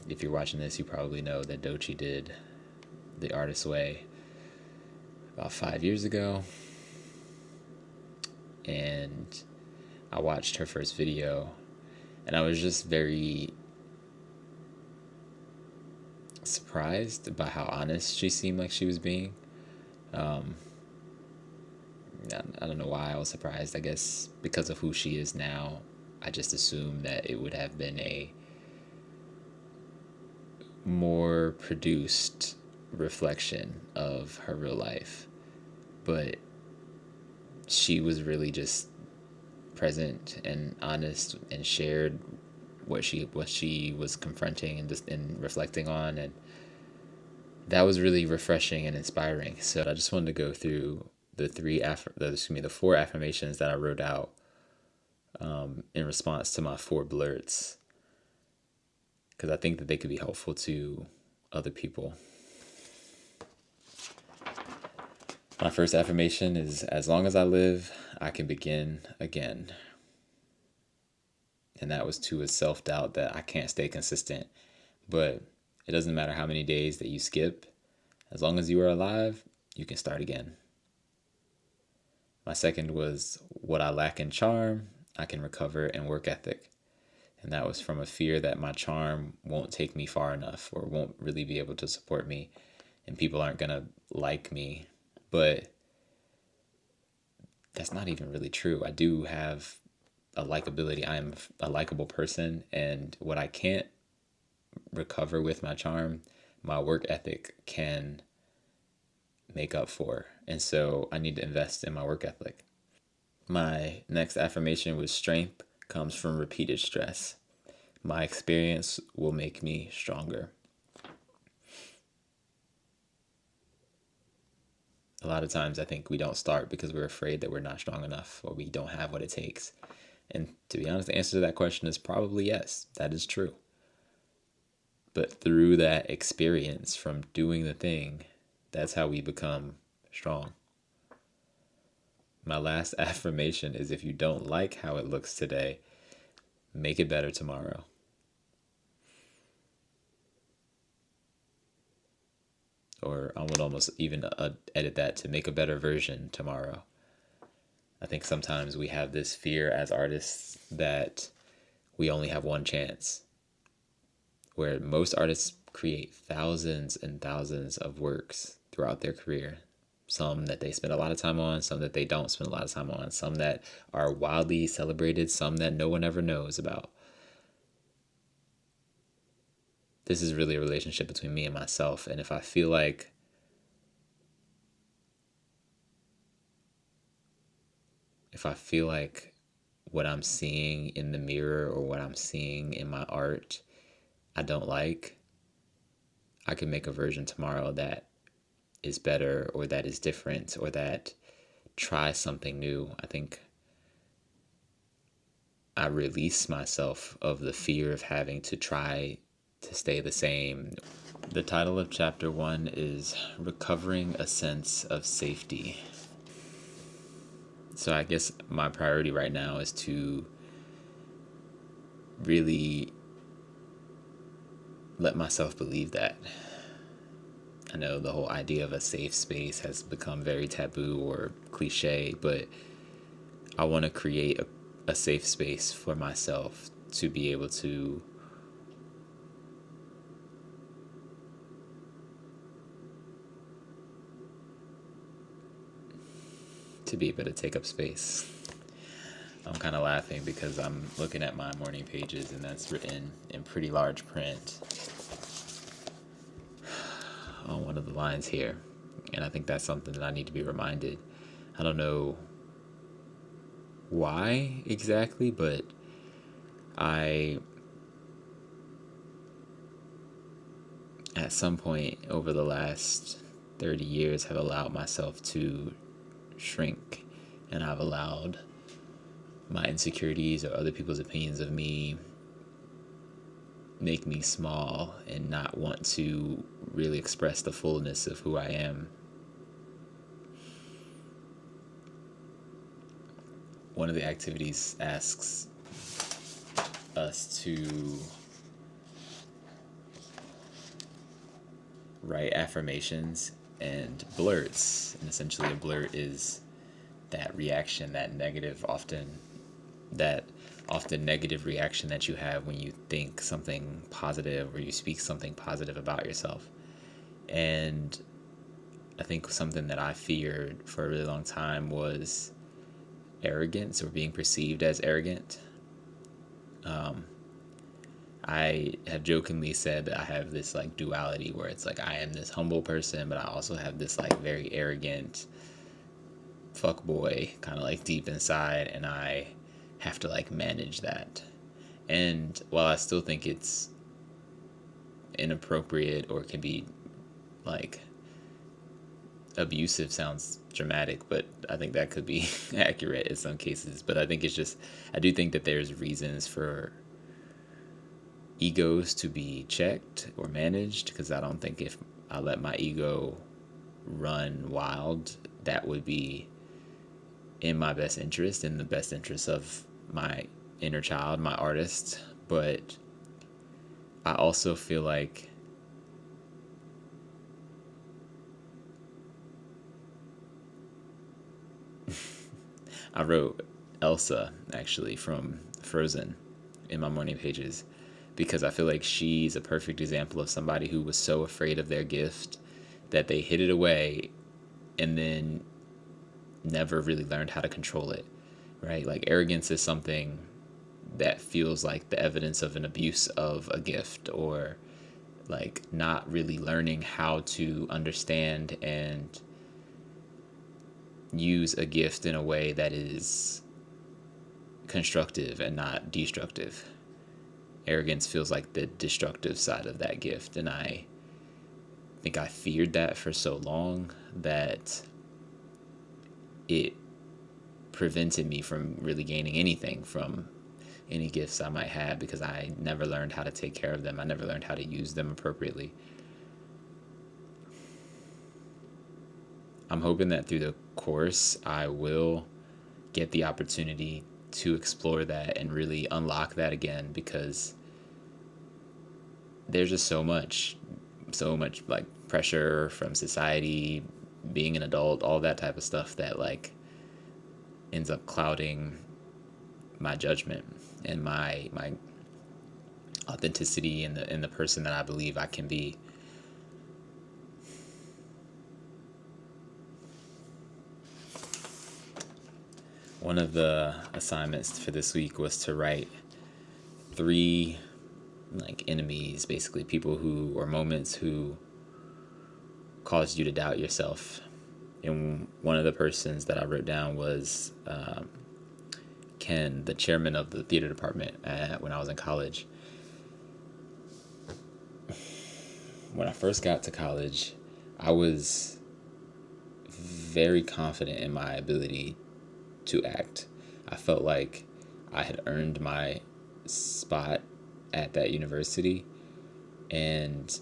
If you're watching this, you probably know that Dochi did The Artist's Way about 5 years ago. And I watched her first video, and I was just very surprised by how honest she seemed like she was being. I don't know why I was surprised. I guess because of who she is now, I just assumed that it would have been a more produced reflection of her real life. But she was really just present and honest and shared what she was confronting and just and reflecting on, and that was really refreshing and inspiring. So I just wanted to go through the four affirmations that I wrote out in response to my four blurts, because I think that they could be helpful to other people. My first affirmation is, as long as I live, I can begin again. And that was to a self-doubt that I can't stay consistent. But it doesn't matter how many days that you skip. As long as you are alive, you can start again. My second was, what I lack in charm, I can recover in work ethic. And that was from a fear that my charm won't take me far enough or won't really be able to support me and people aren't going to like me. But that's not even really true. I do have a likability. I am a likable person, and what I can't recover with my charm, my work ethic can make up for. And so I need to invest in my work ethic. My next affirmation was, strength comes from repeated stress. My experience will make me stronger. A lot of times I think we don't start because we're afraid that we're not strong enough or we don't have what it takes. And to be honest, the answer to that question is probably yes, that is true. But through that experience from doing the thing, that's how we become strong. My last affirmation is, if you don't like how it looks today, make it better tomorrow. Or I would almost even edit that to, make a better version tomorrow. I think sometimes we have this fear as artists that we only have one chance, where most artists create thousands and thousands of works throughout their career. Some that they spend a lot of time on, some that they don't spend a lot of time on, some that are wildly celebrated, some that no one ever knows about. This is really a relationship between me and myself. And if I feel like what I'm seeing in the mirror or what I'm seeing in my art I don't like, I can make a version tomorrow that is better or that is different or that tries something new. I think I release myself of the fear of having to try to stay the same. The title of chapter 1 is Recovering a Sense of Safety. So I guess my priority right now is to really let myself believe that. I know the whole idea of a safe space has become very taboo or cliche, but I want to create a safe space for myself to be able to take up space. I'm kind of laughing because I'm looking at my morning pages and that's written in pretty large print on one of the lines here. And I think that's something that I need to be reminded. I don't know why exactly, but I, at some point over the last 30 years, have allowed myself to shrink, and I've allowed my insecurities or other people's opinions of me make me small and not want to really express the fullness of who I am. One of the activities asks us to write affirmations and blurts. And essentially, a blurt is that reaction, that often negative reaction that you have when you think something positive or you speak something positive about yourself. And I think something that I feared for a really long time was arrogance, or being perceived as arrogant. I have jokingly said that I have this like duality where it's like I am this humble person, but I also have this like very arrogant fuck boy kind of like deep inside, and I have to like manage that. And while I still think it's inappropriate or can be like abusive, sounds dramatic, but I think that could be accurate in some cases. But I think it's just, I do think that there's reasons for egos to be checked or managed, because I don't think if I let my ego run wild, that would be in my best interest, in the best interest of my inner child, my artist. But I also feel like I wrote Elsa actually from Frozen in my morning pages, because I feel like she's a perfect example of somebody who was so afraid of their gift that they hid it away and then never really learned how to control it, right? Like arrogance is something that feels like the evidence of an abuse of a gift, or like not really learning how to understand and use a gift in a way that is constructive and not destructive. Arrogance feels like the destructive side of that gift, and I think I feared that for so long that it prevented me from really gaining anything from any gifts I might have, because I never learned how to take care of them. I never learned how to use them appropriately. I'm hoping that through the course, I will get the opportunity to explore that and really unlock that again, because there's just so much like pressure from society, being an adult, all that type of stuff that like ends up clouding my judgment and my authenticity and the person that I believe I can be. One of the assignments for this week was to write 3 like enemies, basically people who, or moments who caused you to doubt yourself. And one of the persons that I wrote down was Ken, the chairman of the theater department when I was in college. When I first got to college, I was very confident in my ability to act. I felt like I had earned my spot at that university, and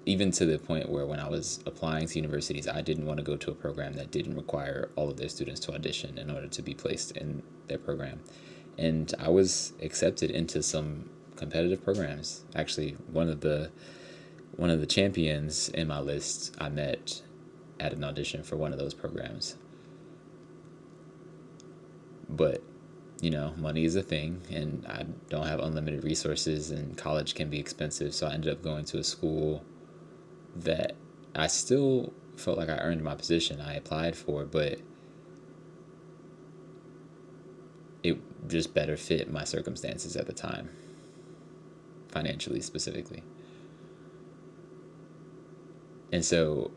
even to the point where when I was applying to universities, I didn't want to go to a program that didn't require all of their students to audition in order to be placed in their program. And I was accepted into some competitive programs. Actually, one of the champions in my list I met at an audition for one of those programs. But money is a thing, and I don't have unlimited resources, and college can be expensive. So I ended up going to a school that I still felt like I earned my position I applied for, but it just better fit my circumstances at the time, financially specifically. And so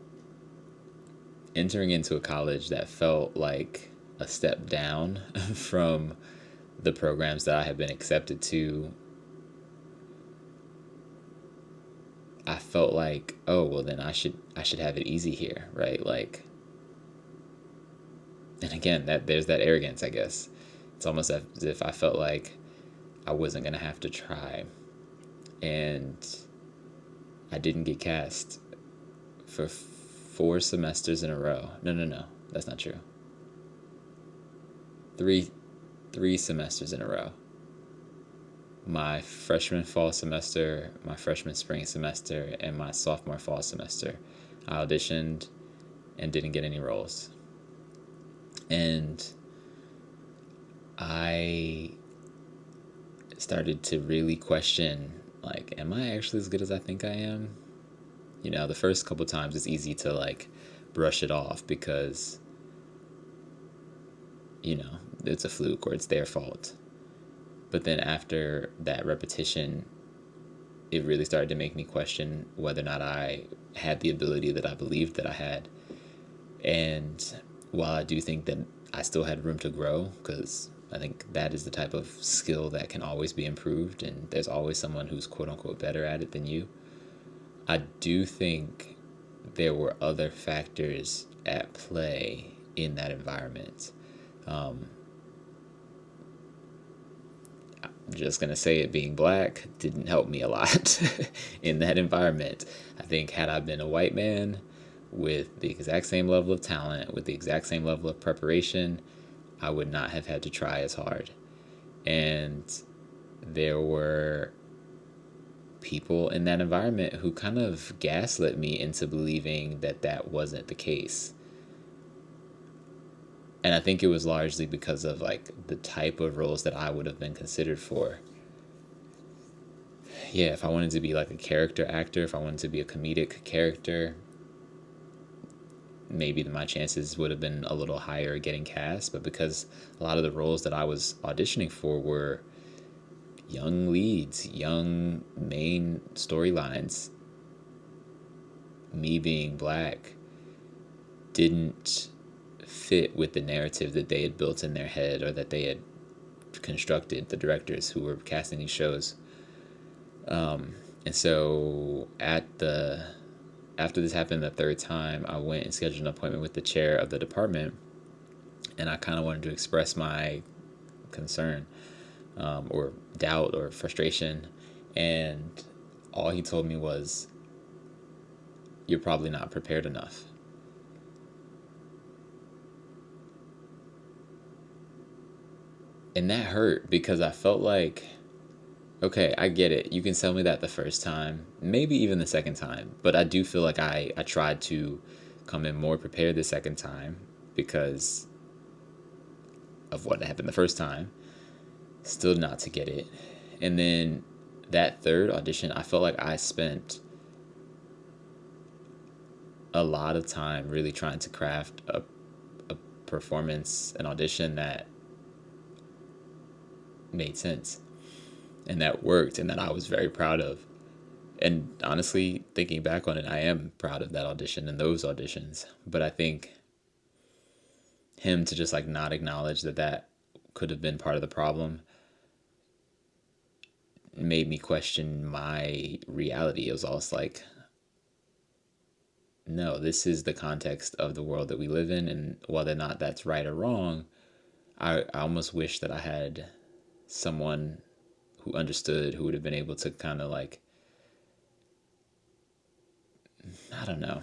entering into a college that felt like a step down from the programs that I had been accepted to, I felt like, oh, well then I should have it easy here, right? Like, and again, that there's that arrogance, I guess. It's almost as if I felt like I wasn't gonna have to try, and I didn't get cast for 4 semesters in a row. No, that's not true. Three semesters in a row. my freshman fall semester, my freshman spring semester, and my sophomore fall semester. I auditioned and didn't get any roles. And I started to really question, like, am I actually as good as I think I am? You know, the first couple times it's easy to like brush it off because, you know, it's a fluke or it's their fault. But then after that repetition, it really started to make me question whether or not I had the ability that I believed that I had. And while I do think that I still had room to grow, because I think that is the type of skill that can always be improved, and there's always someone who's quote unquote better at it than you, I do think there were other factors at play in that environment. Um, I'm just gonna say it, being black didn't help me a lot in that environment. I think had I been a white man with the exact same level of talent, with the exact same level of preparation, I would not have had to try as hard. And there were people in that environment who kind of gaslit me into believing that that wasn't the case. And I think it was largely because of like the type of roles that I would have been considered for. Yeah, if I wanted to be like a character actor, if I wanted to be a comedic character, maybe my chances would have been a little higher getting cast. But because a lot of the roles that I was auditioning for were young leads, young main storylines, me being black didn't fit with the narrative that they had built in their head or that they had constructed, the directors who were casting these shows. And so after this happened the third time, I went and scheduled an appointment with the chair of the department, and I kind of wanted to express my concern, or doubt or frustration. And all he told me was, "You're probably not prepared enough." And that hurt because I felt like, okay, I get it. You can tell me that the first time, maybe even the second time, but I do feel like I tried to come in more prepared the second time because of what happened the first time, still not to get it. And then that third audition, I felt like I spent a lot of time really trying to craft a performance, an audition that made sense and that worked and that I was very proud of. And honestly, thinking back on it, I am proud of that audition and those auditions. But I think him to just like not acknowledge that that could have been part of the problem made me question my reality. It was almost like, no, this is the context of the world that we live in, and whether or not that's right or wrong, I almost wish that I had someone who understood, who would have been able to kind of like, I don't know,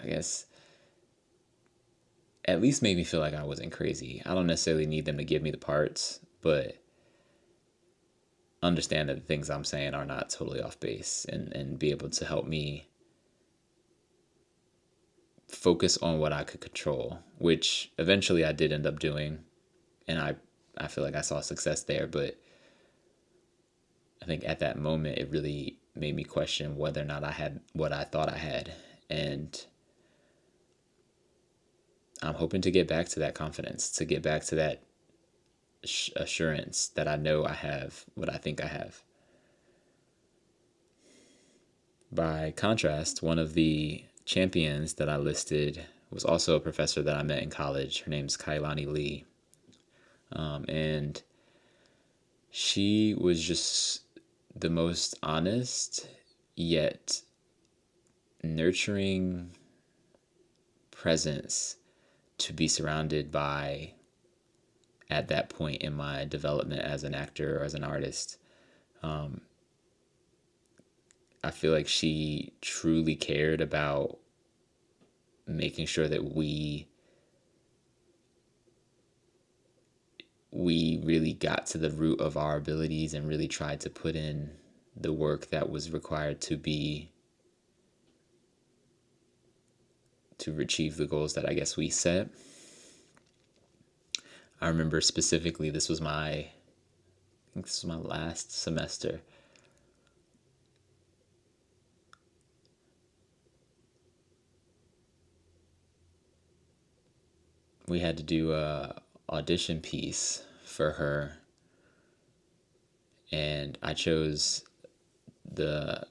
I guess at least made me feel like I wasn't crazy. I don't necessarily need them to give me the parts, but understand that the things I'm saying are not totally off base, and be able to help me focus on what I could control, which eventually I did end up doing. And I feel like I saw success there, but I think at that moment it really made me question whether or not I had what I thought I had. And I'm hoping to get back to that confidence, to get back to that assurance that I know I have what I think I have. By contrast, one of the champions that I listed was also a professor that I met in college. Her name's Kailani. And she was just the most honest yet nurturing presence to be surrounded by at that point in my development as an actor or as an artist. I feel like she truly cared about making sure that we we really got to the root of our abilities and really tried to put in the work that was required to achieve the goals that I guess we set. I remember specifically I think this was my last semester. We had to do a audition piece for her, and I chose the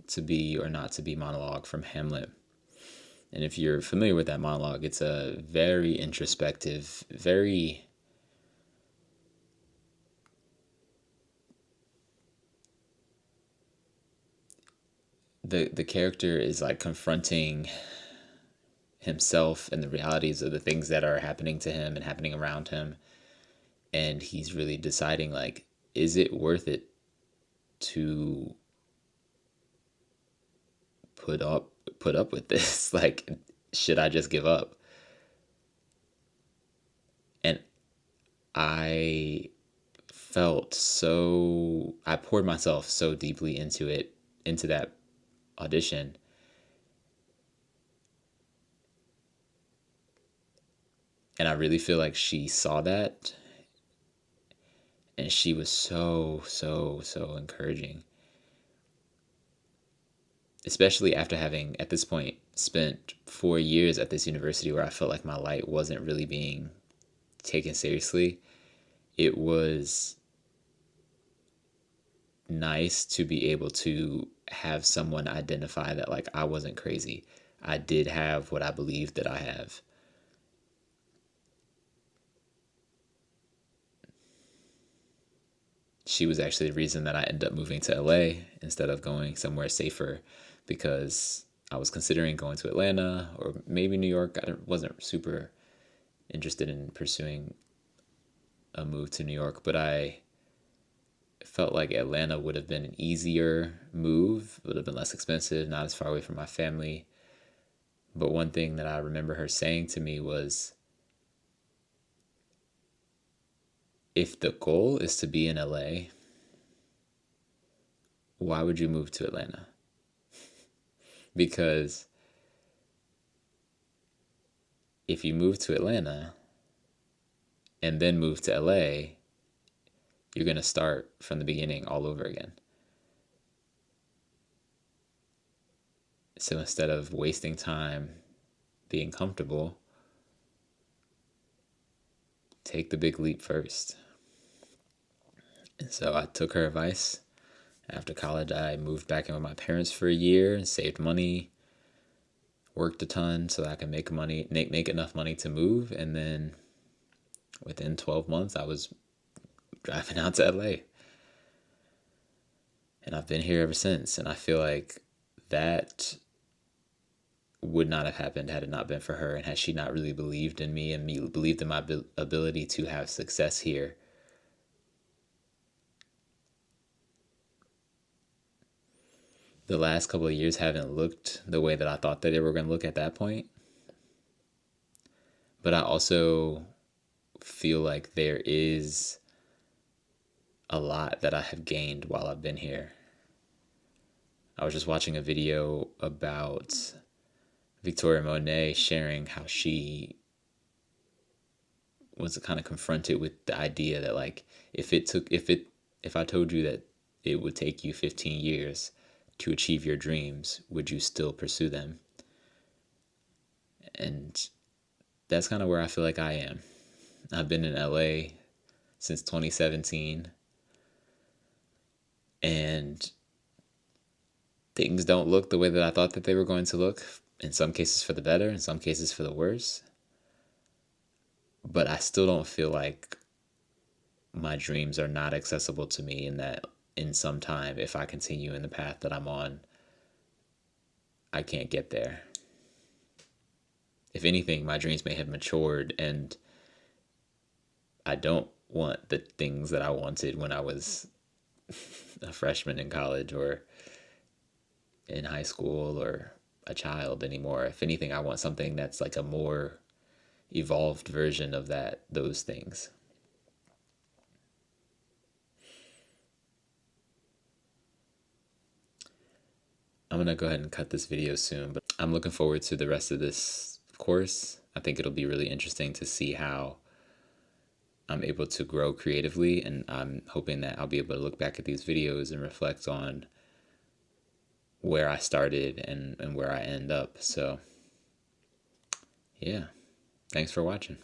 to be or not to be monologue from Hamlet. And if you're familiar with that monologue, it's a very introspective, very the character is like confronting himself and the realities of the things that are happening to him and happening around him, and he's really deciding, like, is it worth it to put up with this? Like, should I just give up? And I I poured myself so deeply into that audition. And I really feel like she saw that, and she was so encouraging. Especially after having, at this point, spent 4 years at this university where I felt like my light wasn't really being taken seriously. It was nice to be able to have someone identify that, like, I wasn't crazy. I did have what I believed that I have. She was actually the reason that I ended up moving to LA instead of going somewhere safer, because I was considering going to Atlanta or maybe New York. I wasn't super interested in pursuing a move to New York, but I felt like Atlanta would have been an easier move, would have been less expensive, not as far away from my family. But one thing that I remember her saying to me was, if the goal is to be in LA, why would you move to Atlanta? Because if you move to Atlanta and then move to LA, you're going to start from the beginning all over again. So instead of wasting time being comfortable, take the big leap first. And so I took her advice. After college, I moved back in with my parents for a year and saved money, worked a ton so that I could make enough money to move. And then within 12 months, I was driving out to LA. And I've been here ever since. And I feel like that would not have happened had it not been for her, and had she not really believed in me and believed in my ability to have success here. The last couple of years haven't looked the way that I thought that they were going to look at that point. But I also feel like there is a lot that I have gained while I've been here. I was just watching a video about Victoria Monet sharing how she was kind of confronted with the idea that, like, if I told you that it would take you 15 years to achieve your dreams, would you still pursue them? And that's kind of where I feel like I am. I've been in LA since 2017, and things don't look the way that I thought that they were going to look. In some cases for the better, in some cases for the worse. But I still don't feel like my dreams are not accessible to me, and that in some time, if I continue in the path that I'm on, I can't get there. If anything, my dreams may have matured, and I don't want the things that I wanted when I was a freshman in college or in high school or a child anymore. If anything, I want something that's like a more evolved version of those things. I'm gonna go ahead and cut this video soon, but I'm looking forward to the rest of this course. I think it'll be really interesting to see how I'm able to grow creatively, and I'm hoping that I'll be able to look back at these videos and reflect on where I started and where I end up. So yeah, thanks for watching.